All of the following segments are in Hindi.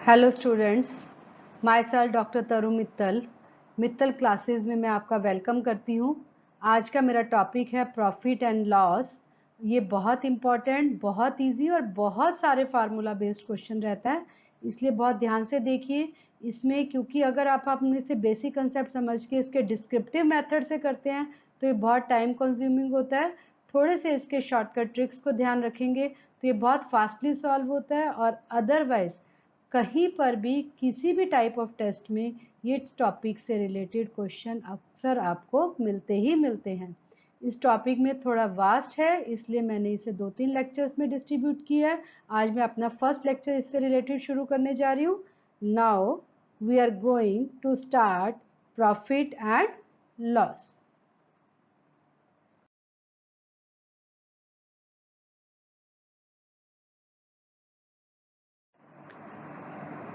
Hello students, my self doctor तरु मित्तल क्लासेस में मैं आपका वेलकम करती हूँ। आज का मेरा टॉपिक है प्रॉफिट एंड लॉस। ये बहुत इम्पॉर्टेंट, बहुत इजी और बहुत सारे फार्मूला बेस्ड क्वेश्चन रहता है, इसलिए बहुत ध्यान से देखिए इसमें, क्योंकि अगर आप अपने से बेसिक कंसेप्ट समझ के इसके डिस्क्रिप्टिव मेथड से करते हैं तो ये बहुत टाइम कंज्यूमिंग होता है। थोड़े से इसके शॉर्टकट ट्रिक्स को ध्यान रखेंगे तो ये बहुत फास्टली सॉल्व होता है, और अदरवाइज कहीं पर भी किसी भी टाइप ऑफ टेस्ट में ये टॉपिक से रिलेटेड क्वेश्चन अक्सर आपको मिलते ही मिलते हैं। इस टॉपिक में थोड़ा वास्ट है, इसलिए मैंने इसे 2-3 लेक्चर्स में डिस्ट्रीब्यूट किया है। आज मैं अपना फर्स्ट लेक्चर इससे रिलेटेड शुरू करने जा रही हूँ। Now we are going to start profit and loss.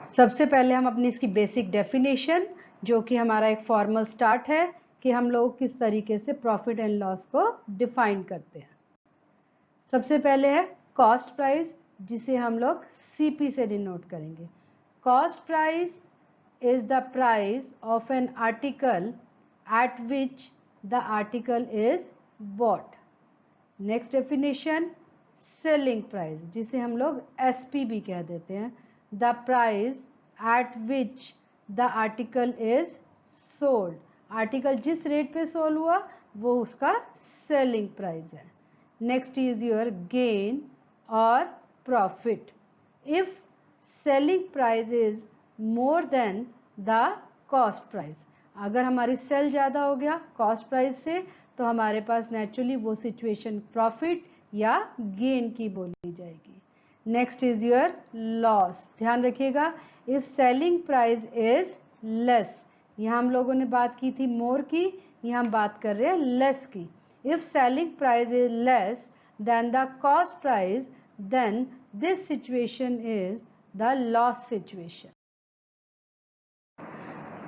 सबसे पहले हम अपनी इसकी बेसिक डेफिनेशन, जो कि हमारा एक फॉर्मल स्टार्ट है कि हम लोग किस तरीके से प्रॉफिट एंड लॉस को डिफाइन करते हैं। सबसे पहले है कॉस्ट प्राइस, जिसे हम लोग सीपी से डिनोट करेंगे। Cost price is the price of an article eight which the article is bought. Next definition selling price, जिसे हम लोग एसपी भी कह देते हैं, the price at which the article is sold. Article जिस रेट पे सोल्ड हुआ वो उसका सेलिंग प्राइस है। नेक्स्ट इज योर गेन और profit. If selling price is more than the cost price, अगर हमारी सेल ज़्यादा हो गया कॉस्ट प्राइस से तो हमारे पास नेचुरली वो सिचुएशन प्रॉफिट या गेन की बोली जाएगी। Next is your loss. ध्यान रखिएगा, if selling price is less, यहाँ हम लोगों ने बात की थी मोर की, यहाँ हम बात कर रहे हैं लेस की। If selling price is less than the cost price, then this situation is the loss situation.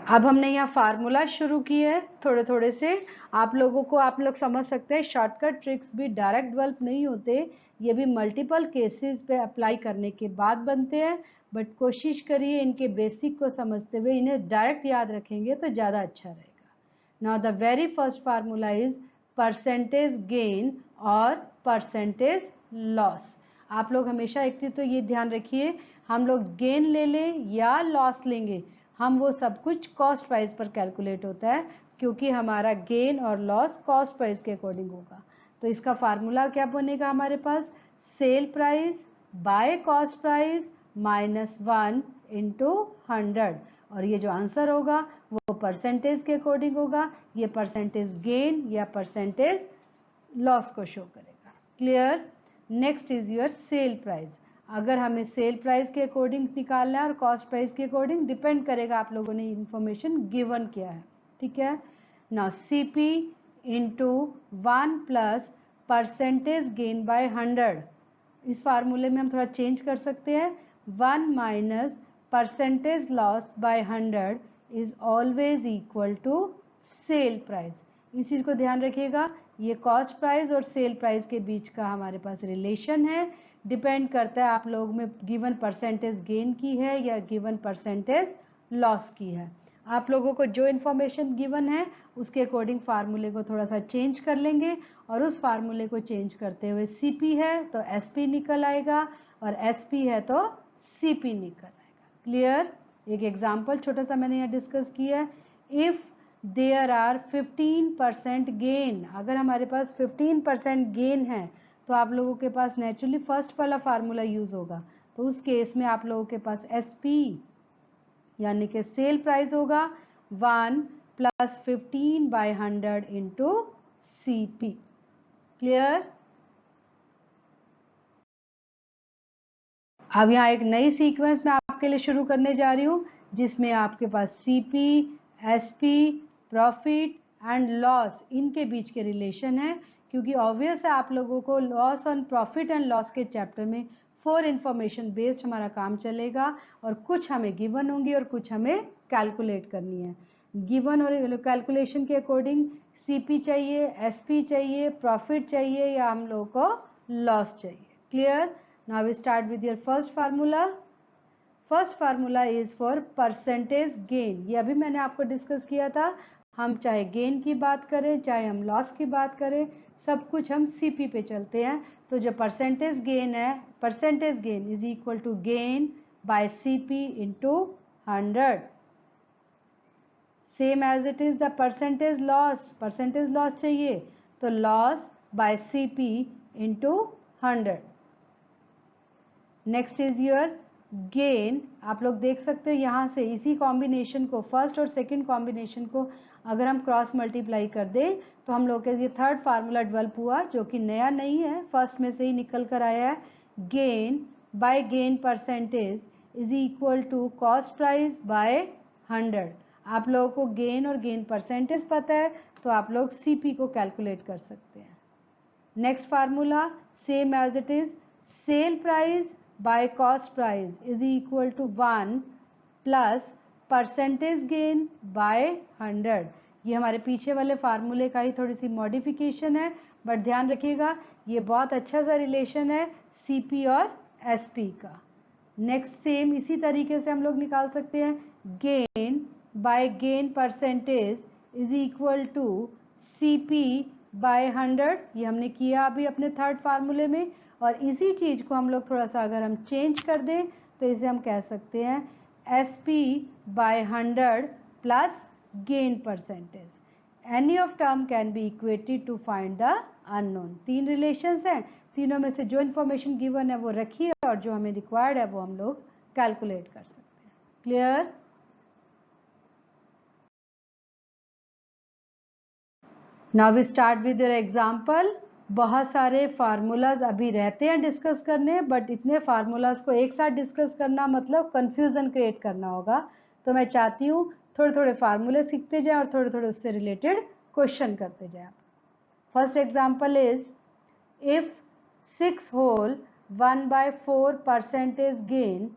अब हमने यहाँ फार्मूला शुरू किए है थोड़े थोड़े से, आप लोगों को आप लोग समझ सकते हैं शॉर्टकट ट्रिक्स भी डायरेक्ट डेवलप नहीं होते, ये भी मल्टीपल केसेस पे अप्लाई करने के बाद बनते हैं। बट कोशिश करिए इनके बेसिक को समझते हुए इन्हें डायरेक्ट याद रखेंगे तो ज़्यादा अच्छा रहेगा। Now the very first formula is percentage gain और परसेंटेज लॉस। आप लोग हमेशा एक चीज तो ये ध्यान रखिए, हम लोग गेन ले लें या लॉस लेंगे, हम वो सब कुछ कॉस्ट प्राइस पर कैलकुलेट होता है, क्योंकि हमारा गेन और लॉस कॉस्ट प्राइस के अकॉर्डिंग होगा। तो इसका फार्मूला क्या बनेगा हमारे पास, sell price by cost price -1 into 100, और ये जो आंसर होगा वो परसेंटेज के अकॉर्डिंग होगा। ये परसेंटेज गेन या परसेंटेज लॉस को शो करेगा। Clear. Next is your sale price. अगर हमें सेल प्राइस के अकॉर्डिंग निकालना है और कॉस्ट प्राइस के अकॉर्डिंग, डिपेंड करेगा आप लोगों ने इंफॉर्मेशन गिवन किया है, ठीक है। Now CP into 1 plus percentage gain by 100, इस फार्मूले में हम थोड़ा चेंज कर सकते हैं। 1 minus percentage loss by 100 is always equal to sell price. इस चीज को ध्यान रखिएगा, ये कॉस्ट प्राइस और सेल प्राइस के बीच का हमारे पास रिलेशन है, डिपेंड करता है आप लोग में गिवन परसेंटेज गेन की है या गिवन परसेंटेज लॉस की है। आप लोगों को जो इन्फॉर्मेशन गिवन है उसके अकॉर्डिंग फार्मूले को थोड़ा सा चेंज कर लेंगे, और उस फार्मूले को चेंज करते हुए सीपी है तो एसपी निकल आएगा और एसपी है तो सीपी निकल आएगा। क्लियर। एक एग्जाम्पल छोटा सा मैंने यहाँ डिस्कस किया है, इफ देयर आर 15% गेन, अगर हमारे पास 15% गेन है तो आप लोगों के पास नेचुरली फर्स्ट वाला फार्मूला यूज होगा, तो उस केस में आप लोगों के पास एसपी यानी कि सेल प्राइस होगा 1 plus 15 by 100 into CP. Clear. अब यहाँ एक नई सीक्वेंस मैं आपके लिए शुरू करने जा रही हूँ, जिसमें आपके पास CP, SP, profit and loss, इनके बीच के रिलेशन है, क्योंकि ऑब्वियस है आप लोगों को loss on profit and loss के चैप्टर में 4 इंफॉर्मेशन बेस्ड हमारा काम चलेगा, और कुछ हमें गिवन होंगी और कुछ हमें कैलकुलेट करनी है। गिवन और कैलकुलेशन के अकॉर्डिंग सीपी चाहिए, एसपी चाहिए, प्रॉफिट चाहिए या हम लोगों को लॉस चाहिए। Clear. Now we start with your first formula. First formula is for percentage gain, ये अभी मैंने आपको डिस्कस किया था। हम चाहे गेन की बात करें चाहे हम लॉस की बात करें, सब कुछ हम सीपी पे चलते हैं। तो जो परसेंटेज गेन है, percentage gain is equal to gain by CP into 100, same as it is the percentage loss चाहिए तो loss by CP into 100। Next is your gain, आप लोग देख सकते हो यहाँ से इसी कॉम्बिनेशन को, फर्स्ट और सेकंड कॉम्बिनेशन को अगर हम क्रॉस मल्टीप्लाई कर दें तो हम लोग के ये थर्ड फार्मूला डेवलप हुआ, जो कि नया नहीं है, फर्स्ट में से ही निकल कर आया है। Gain by gain percentage is equal to cost price by 100। आप लोगों को गेन और गेन परसेंटेज पता है तो आप लोग सीपी को कैलकुलेट कर सकते हैं। Next formula same as it is, sell price by cost price is equal to 1 plus percentage gain by 100। ये हमारे पीछे वाले फार्मूले का ही थोड़ी सी मॉडिफिकेशन है, बट ध्यान रखिएगा ये बहुत अच्छा सा रिलेशन है सीपी और एसपी का। नेक्स्ट सेम इसी तरीके से हम लोग निकाल सकते हैं, gain by gain percentage is equal to CP by 100, ये हमने किया अभी अपने थर्ड फार्मूले में। और इसी चीज को हम लोग थोड़ा सा अगर हम चेंज कर दें तो इसे हम कह सकते हैं SP by 100 plus gain percentage. Any of term can be equated to find the unknown. तीन रिलेशंस हैं, तीनों में से जो इन्फॉर्मेशन गिवन है वो रखिए और जो हमें रिक्वायर्ड है वो हम लोग कैलकुलेट कर सकते हैं। Clear? Now we start with your example. बहुत सारे फार्मूलाज अभी रहते हैं डिस्कस करने, बट इतने फार्मूलाज को एक साथ डिस्कस करना मतलब कंफ्यूजन क्रिएट करना होगा। तो मैं चाहती हूँ थोड़े थोड़े फार्मूले सीखते जाएं और थोड़े थोड़े उससे रिलेटेड क्वेश्चन करते जाएं। First example is, if 6 whole 1/4 percentage gain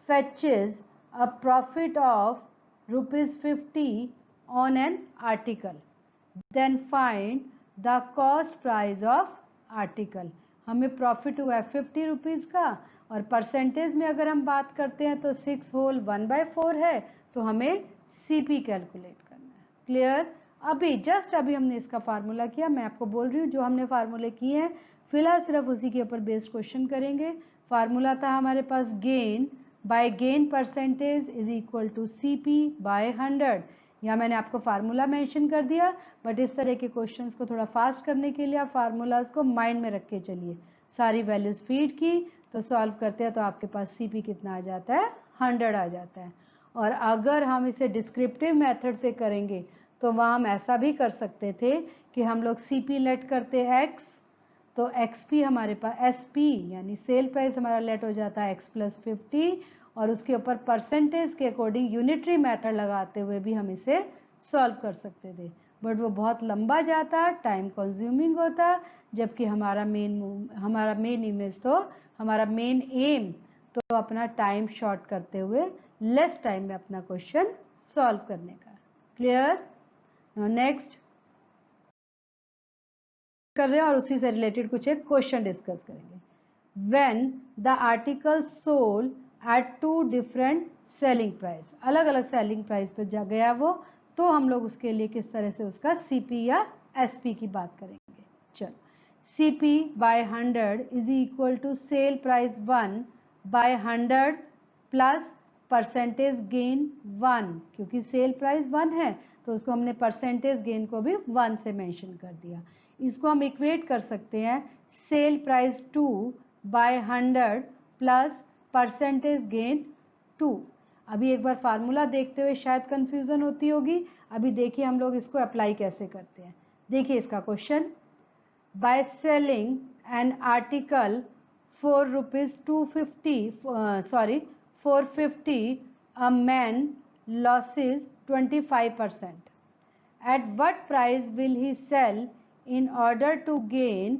fetches a profit of ₹50 on an article, then find the cost price of article। हमें प्रॉफिट हुआ है 50 रुपीज़ का और परसेंटेज में अगर हम बात करते हैं तो 6 होल 1/4 है, तो हमें सीपी कैलकुलेट करना है। क्लियर? अभी जस्ट अभी हमने इसका फार्मूला किया, मैं आपको बोल रही हूँ जो हमने फार्मूले किए हैं फिलहाल सिर्फ उसी के ऊपर बेस्ड क्वेश्चन करेंगे। फार्मूला था हमारे पास gain by gain percentage is equal to CP by 100। यहाँ मैंने आपको फार्मूला मेंशन कर दिया, बट इस तरह के क्वेश्चंस को थोड़ा फास्ट करने के लिए आप फार्मूलाज को माइंड में रख के चलिए। सारी वैल्यूज फीड की तो सॉल्व करते हैं तो आपके पास सीपी कितना आ जाता है, 100 आ जाता है। और अगर हम इसे डिस्क्रिप्टिव मेथड से करेंगे तो वहाँ हम ऐसा भी कर सकते थे कि हम लोग सीपी लेट करते x, तो XP हमारे पास SP यानी सेल प्राइस हमारा लेट हो जाता है x + 50 और उसके ऊपर परसेंटेज के अकॉर्डिंग यूनिटरी मेथड लगाते हुए भी हम इसे सॉल्व कर सकते थे, बट वो बहुत लंबा जाता, टाइम कंज्यूमिंग होता, जबकि हमारा मेन इमेज तो हमारा मेन एम तो अपना टाइम शॉर्ट करते हुए लेस टाइम में अपना क्वेश्चन सॉल्व करने का। क्लियर? नेक्स्ट कर रहे हैं और उसी से रिलेटेड कुछ एक क्वेश्चन डिस्कस करेंगे। When the article sold at 2 different selling price, अलग अलग सेलिंग प्राइस पे जा गया वो, तो हम लोग उसके लिए किस तरह से उसका सीपी या एसपी की बात करेंगे। चलो, CP by 100 is equal to sell price 1 by 100 plus percentage gain 1, क्योंकि सेल प्राइस 1 है तो उसको हमने परसेंटेज गेन को भी 1 से मेंशन कर दिया। इसको हम इक्वेट कर सकते हैं sell price 2 by 100 plus percentage gain 2। अभी एक बार फार्मूला देखते हुए शायद कंफ्यूजन होती होगी, अभी देखिए हम लोग इसको अप्लाई कैसे करते हैं। देखिए इसका question, by selling an article for ₹450 a man losses 25%. At what price will he sell in order to gain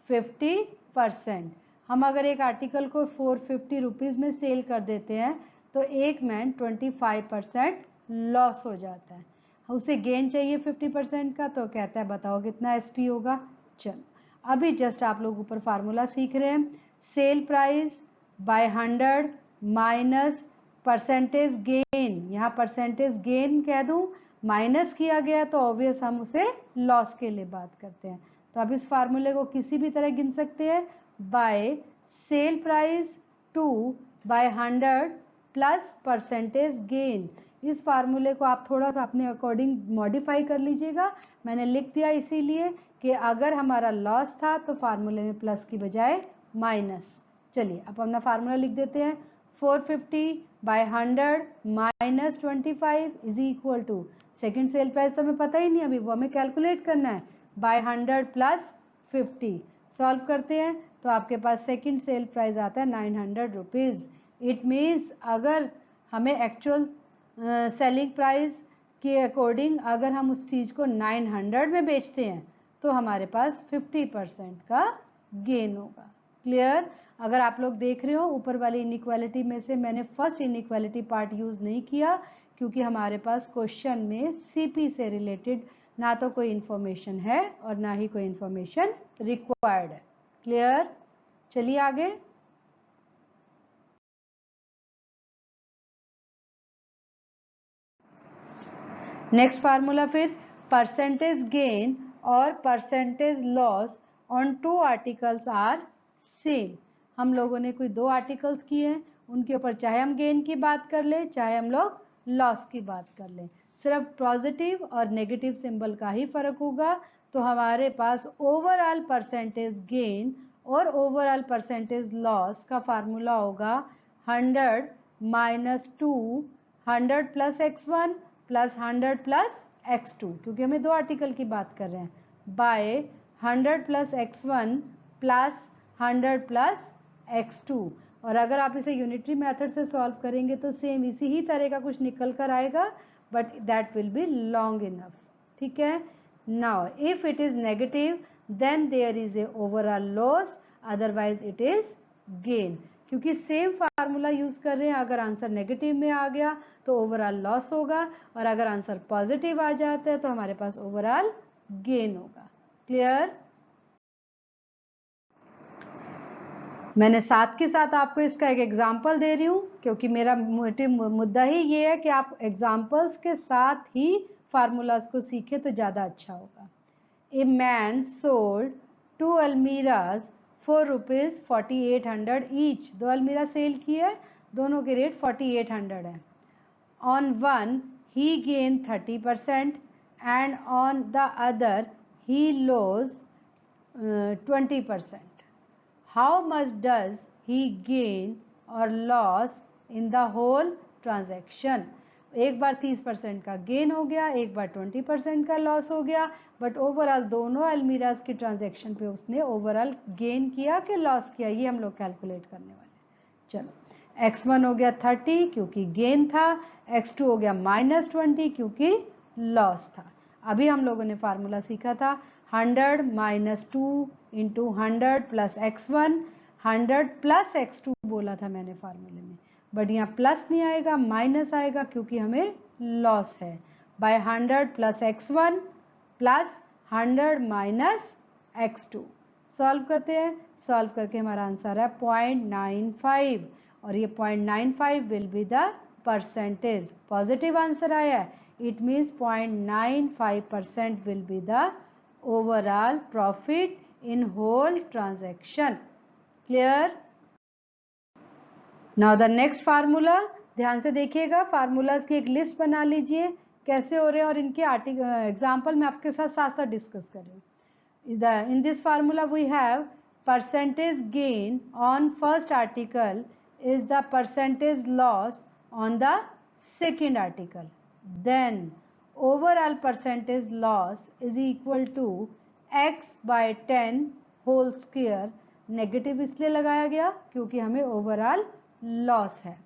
50%? हम अगर एक आर्टिकल को 450 रुपीज़ में सेल कर देते हैं तो एक मैन 25% लॉस हो जाता है, उसे गेन चाहिए 50% का, तो कहता है बताओ कितना एसपी होगा। चलो अभी जस्ट आप लोग ऊपर फार्मूला सीख रहे हैं, sell price by 100 minus percentage gain, यहाँ परसेंटेज गेन कह दूं, माइनस किया गया तो ऑब्वियस हम उसे लॉस के लिए बात करते हैं। तो आप इस फार्मूले को किसी भी तरह गिन सकते हैं, by sell price 2 by 100 plus percentage gain. इस फार्मूले को आप थोड़ा सा अपने अकॉर्डिंग मॉडिफाई कर लीजिएगा, मैंने लिख दिया इसीलिए कि अगर हमारा लॉस था तो फार्मूले में प्लस की बजाय माइनस। चलिए अब अपना फार्मूला लिख देते हैं, 450 by 100 minus 25 is equal to, second sell price तो हमें पता ही नहीं अभी, वो हमें कैलकुलेट करना है, बाय 100 प्लस 50। सॉल्व करते हैं तो आपके पास सेकेंड सेल प्राइस आता है 900 रुपीज़। इट मीन्स अगर हमें एक्चुअल सेलिंग प्राइस के अकॉर्डिंग अगर हम उस चीज़ को 900 में बेचते हैं तो हमारे पास 50% का गेन होगा। क्लियर? अगर आप लोग देख रहे हो ऊपर वाली इनइक्वालिटी में से मैंने फर्स्ट इनइक्वालिटी पार्ट यूज नहीं किया क्योंकि हमारे पास क्वेश्चन में सीपी से रिलेटेड ना तो कोई इंफॉर्मेशन है और ना ही कोई इंफॉर्मेशन रिक्वायर्ड है। क्लियर? चलिए आगे। नेक्स्ट फार्मूला फिर परसेंटेज गेन और percentage loss on 2 articles are same. हम लोगों ने कोई 2 आर्टिकल्स किए हैं, उनके ऊपर चाहे हम गेन की बात कर लें चाहे हम लोग लॉस की बात कर लें, सिर्फ पॉजिटिव और नेगेटिव सिंबल का ही फर्क होगा। तो हमारे पास ओवरऑल परसेंटेज गेन और ओवरऑल परसेंटेज लॉस का फार्मूला होगा 100 minus 2, 100 plus x1 plus 100 plus x2, क्योंकि हमें 2 आर्टिकल की बात कर रहे हैं, bye 100 plus x1 plus 100 plus x2। और अगर आप इसे यूनिटरी मेथड से सॉल्व करेंगे तो सेम इसी ही तरह का कुछ निकल कर आएगा, but that will be long enough. ठीक है? Now if it is negative then there is a overall loss, otherwise it is gain. क्योंकि सेम फार्मूला यूज कर रहे हैं, अगर आंसर नेगेटिव में आ गया तो ओवरऑल लॉस होगा और अगर आंसर पॉजिटिव आ जाता है तो हमारे पास ओवरऑल गेन होगा। क्लियर? मैंने साथ के साथ आपको इसका एक एग्जाम्पल दे रही हूँ क्योंकि मेरा मुद्दा ही ये है कि आप एग्जाम्पल्स के साथ ही फार्मूलाज को सीखें तो ज़्यादा अच्छा होगा। A man sold 2 almirahs for rupees 4800 each. 2 अलमीरा सेल की है, दोनों के रेट 4800 है। On one he gained 30% and on the other he lost 20%. How much does he gain or loss in the whole transaction? एक बार 30% का गेन हो गया, एक बार 20% का लॉस हो गया, बट ओवरऑल दोनों अलमीराज की ट्रांजैक्शन पे उसने ओवरऑल गेन किया कि लॉस किया, ये हम लोग कैलकुलेट करने वाले। चलो, x1 हो गया 30 क्योंकि गेन था, x2 हो गया -20 क्योंकि लॉस था। अभी हम लोगों ने फार्मूला सीखा था 100 minus 2 into 100 plus x1, 100 plus x2 बोला था मैंने फार्मूले में, बट यहाँ प्लस नहीं आएगा, माइनस आएगा क्योंकि हमें लॉस है। By 100 plus x1 plus 100 minus x2। Solve करते हैं, सॉल्व करके हमारा आंसर है 0.95 और ये 0.95 will be the percentage. Positive answer आया है, it means 0.95% will be the overall profit in whole transaction. Clear? Now the next formula, ध्यान से देखिएगा, फार्मूलाज की एक लिस्ट बना लीजिए कैसे हो रहे हैं और इनके एग्जाम्पल मैं आपके साथ साथ डिस्कस कर रही हूँ। In this formula we have percentage gain on first article is the percentage loss on the second article. Then overall percentage loss is equal to x by 10 whole square. Negative इसलिए लगाया गया क्योंकि हमें ओवरऑल लॉस है।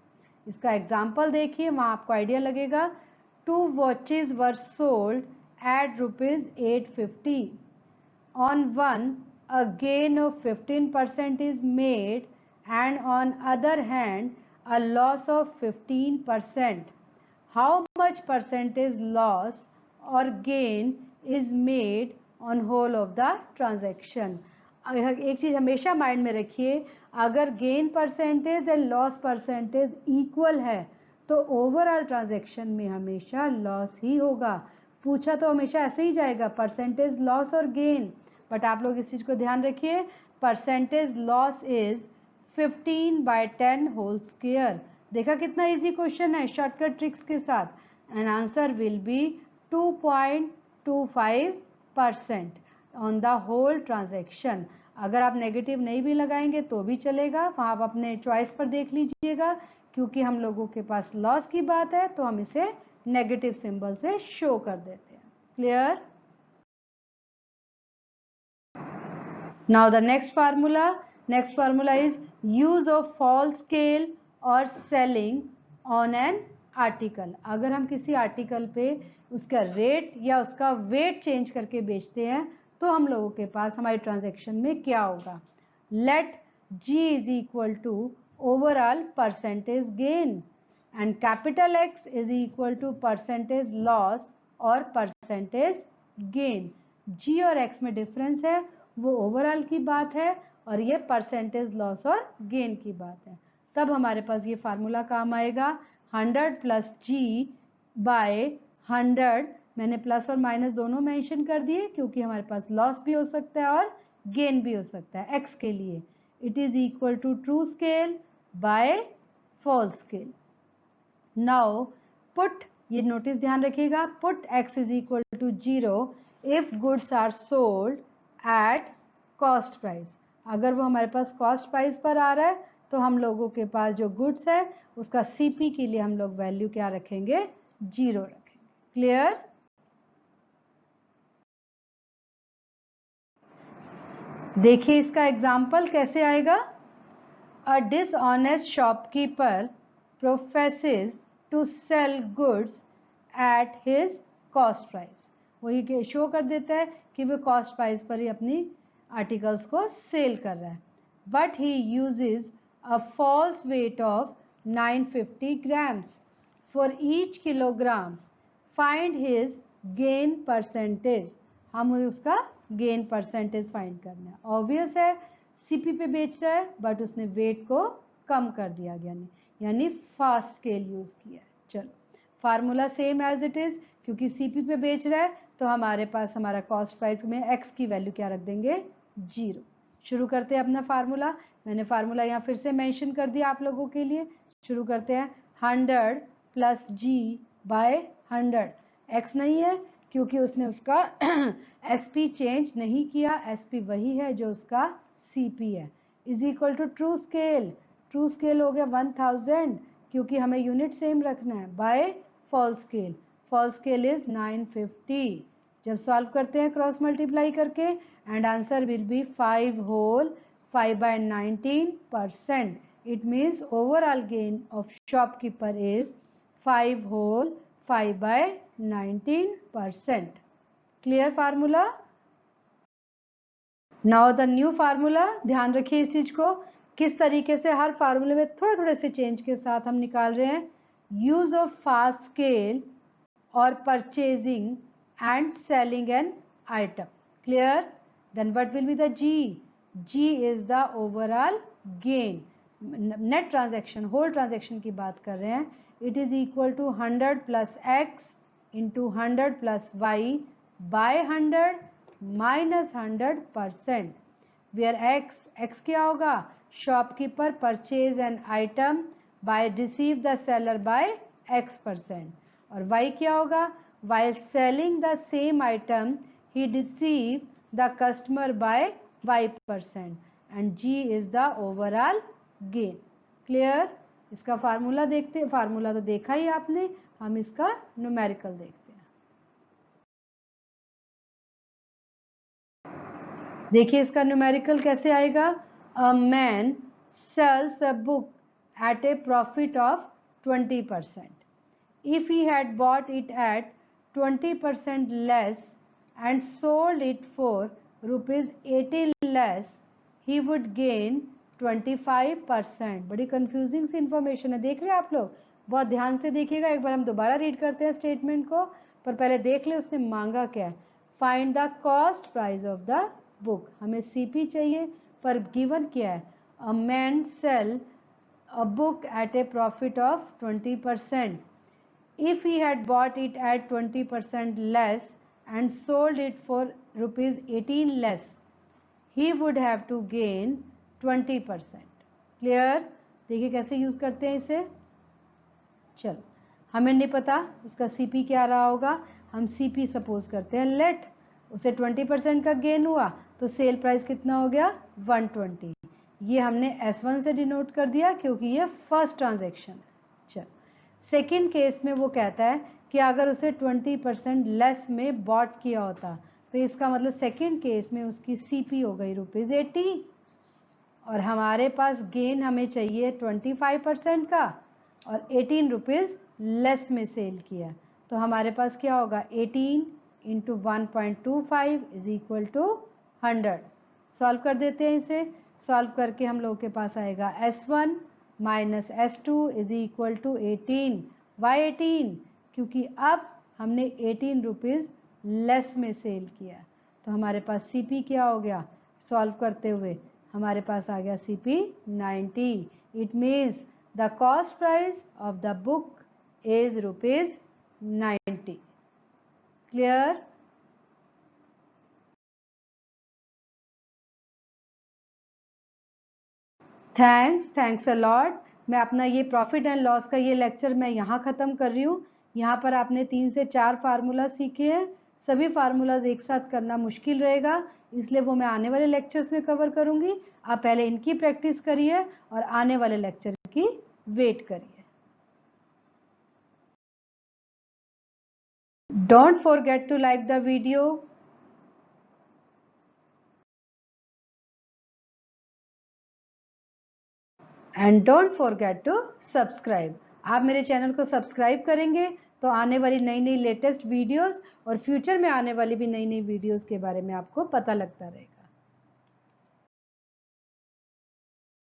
इसका एग्जाम्पल देखिए, वहाँ आपको आइडिया लगेगा। 2 watches were sold at ₹850. On one, a gain of 15% is made and on other hand, a loss of 15%. How much percentage loss or gain is made on whole of the transaction? एक चीज हमेशा माइंड में रखिए, अगर gain percentage and loss percentage equal है तो ओवरऑल ट्रांजैक्शन में हमेशा लॉस ही होगा। पूछा तो हमेशा ऐसे ही जाएगा, परसेंटेज लॉस और गेन, बट आप लोग इस चीज को ध्यान रखिए, percentage loss is 15/10 whole square. देखा कितना इजी क्वेश्चन है शॉर्टकट ट्रिक्स के साथ, and answer will be 2.25% on the whole transaction. अगर आप नेगेटिव नहीं भी लगाएंगे तो भी चलेगा, वहां आप अपने चॉइस पर देख लीजिएगा, क्योंकि हम लोगों के पास लॉस की बात है तो हम इसे नेगेटिव सिंबल से शो कर देते हैं। Clear? Now the next formula is use of fall scale और सेलिंग ऑन एन आर्टिकल। अगर हम किसी आर्टिकल पे उसका रेट या उसका वेट चेंज करके बेचते हैं तो हम लोगों के पास हमारी ट्रांजैक्शन में क्या होगा। Let G is equal to overall percentage gain and capital X is equal to percentage loss और परसेंटेज गेन। G और X में डिफरेंस है, वो ओवरऑल की बात है और ये परसेंटेज लॉस और गेन की बात है। तब हमारे पास ये फार्मूला काम आएगा 100 प्लस G बाय 100। मैंने प्लस और माइनस दोनों मेंशन कर दिए क्योंकि हमारे पास लॉस भी हो सकता है और गेन भी हो सकता है X के लिए। It is equal to true scale by false scale. Now put, ये नोटिस ध्यान रखिएगा, put X is equal to 0 if goods are sold at cost price. अगर वो हमारे पास कॉस्ट प्राइस पर आ रहा है तो हम लोगों के पास जो गुड्स है उसका CP के लिए हम लोग वैल्यू क्या रखेंगे, 0 रखेंगे। क्लियर? देखिए इसका एग्जाम्पल कैसे आएगा। A dishonest shopkeeper professes to sell goods at his cost price. वही शो कर देता है कि वो कॉस्ट प्राइस पर ही अपनी आर्टिकल्स को सेल कर रहा है, but he uses a false weight of 950 grams for each kilogram. Find his gain percentage. हम उसका गेन परसेंटेज फाइंड करना है। ऑब्वियस है सीपी पे बेच रहा है बट उसने वेट को कम कर दिया गया, यानी फास्ट स्केल यूज किया है। चलो formula same as it is, क्योंकि सीपी पे बेच रहा है तो हमारे पास हमारा कॉस्ट प्राइस में एक्स की वैल्यू क्या रख देंगे, 0। शुरू करते हैं अपना फार्मूला। मैंने फार्मूला यहाँ फिर से मेंशन कर दिया आप लोगों के लिए। शुरू करते हैं 100 प्लस G बाय 100। एक्स नहीं है क्योंकि उसने उसका SP चेंज नहीं किया, SP वही है जो उसका CP है, is equal to true scale. True scale हो गया 1000 क्योंकि हमें यूनिट सेम रखना है, by false scale. False scale is 950। जब सॉल्व करते हैं क्रॉस मल्टीप्लाई करके, and answer will be 5 whole 5/19%. It means overall gain of shopkeeper is 5 whole 5/19%. Clear formula? Now the new formula, ध्यान रखिए इस चीज को, किस तरीके से हर फार्मूले में थोड़े थोड़े से चेंज के साथ हम निकाल रहे हैं। यूज ऑफ फास्ट स्केल और purchasing and selling an item. Clear? Then what will be the G? G is the overall gain. Net transaction, whole transaction की बात कर रहे हैं। It is equal to 100 plus X into 100 plus Y by 100 minus 100%. Where X क्या होगा? Shopkeeper purchase an item by deceive the seller by X%. और Y क्या होगा? While selling the same item, he deceived the customer by Y%, and G is the overall gain. Clear? इसका फार्मूला देखते हैं। फार्मूला तो देखा ही आपने, हम इसका न्यूमेरिकल देखते हैं। देखिए इसका न्यूमेरिकल कैसे आएगा। A man sells a book at a profit of 20%. If he had bought it at 20% less and sold it for rupees 80 less, he would gain 25%. बड़ी कंफ्यूजिंग सी इंफॉर्मेशन है, देख रहे हैं आप लोग, बहुत ध्यान से देखिएगा। एक बार हम दोबारा रीड करते हैं स्टेटमेंट को, पर पहले देख ले उसने मांगा क्या है। Find the cost price of the book, हमें CP चाहिए पर गिवन क्या है, a man sell a book at a profit of 20%. If he had bought it at 20% less and sold it for rupees 18 less, he would have to gain 20%. Clear? देखिए कैसे यूज करते हैं इसे. चलो, हमें नहीं पता उसका सीपी क्या रहा होगा. हम सीपी सपोज करते हैं लेट. उसे 20% का गेन हुआ तो सेल प्राइस कितना हो गया 120. ये हमने S1 से डिनोट कर दिया क्योंकि ये फर्स्ट ट्रांजैक्शन है. चलो, सेकेंड केस में वो कहता है कि अगर उसे 20% लेस में बॉट किया होता तो इसका मतलब सेकेंड केस में उसकी सीपी हो गई रुपीज 80 और हमारे पास गेन हमें चाहिए 25% का और 18 रुपीज लेस में सेल किया. तो हमारे पास क्या होगा 18 into 1.25 is equal to 100. Solve कर देते हैं इसे. सॉल्व करके हम लोगों के पास आएगा S1 minus S2 is equal to 18. Why 18? क्योंकि अब हमने 18 रुपीज लेस में सेल किया. तो हमारे पास CP क्या हो गया सॉल्व करते हुए हमारे पास आ गया CP 90. It means the cost price of the book is rupees 90. Clear? Thanks a lot. मैं अपना ये प्रॉफिट एंड लॉस का ये लेक्चर मैं यहाँ ख़त्म कर रही हूँ. यहाँ पर आपने 3 से 4 फार्मूला सीखे हैं. सभी फार्मूलाज एक साथ करना मुश्किल रहेगा, इसलिए वो मैं आने वाले लेक्चर्स में कवर करूँगी. आप पहले इनकी प्रैक्टिस करिए और आने वाले लेक्चर की वेट करिए. Don't forget to like the video. And don't forget to subscribe. आप मेरे चैनल को सब्सक्राइब करेंगे तो आने वाली नई नई लेटेस्ट वीडियोस और फ्यूचर में आने वाली भी नई नई वीडियोस के बारे में आपको पता लगता रहेगा.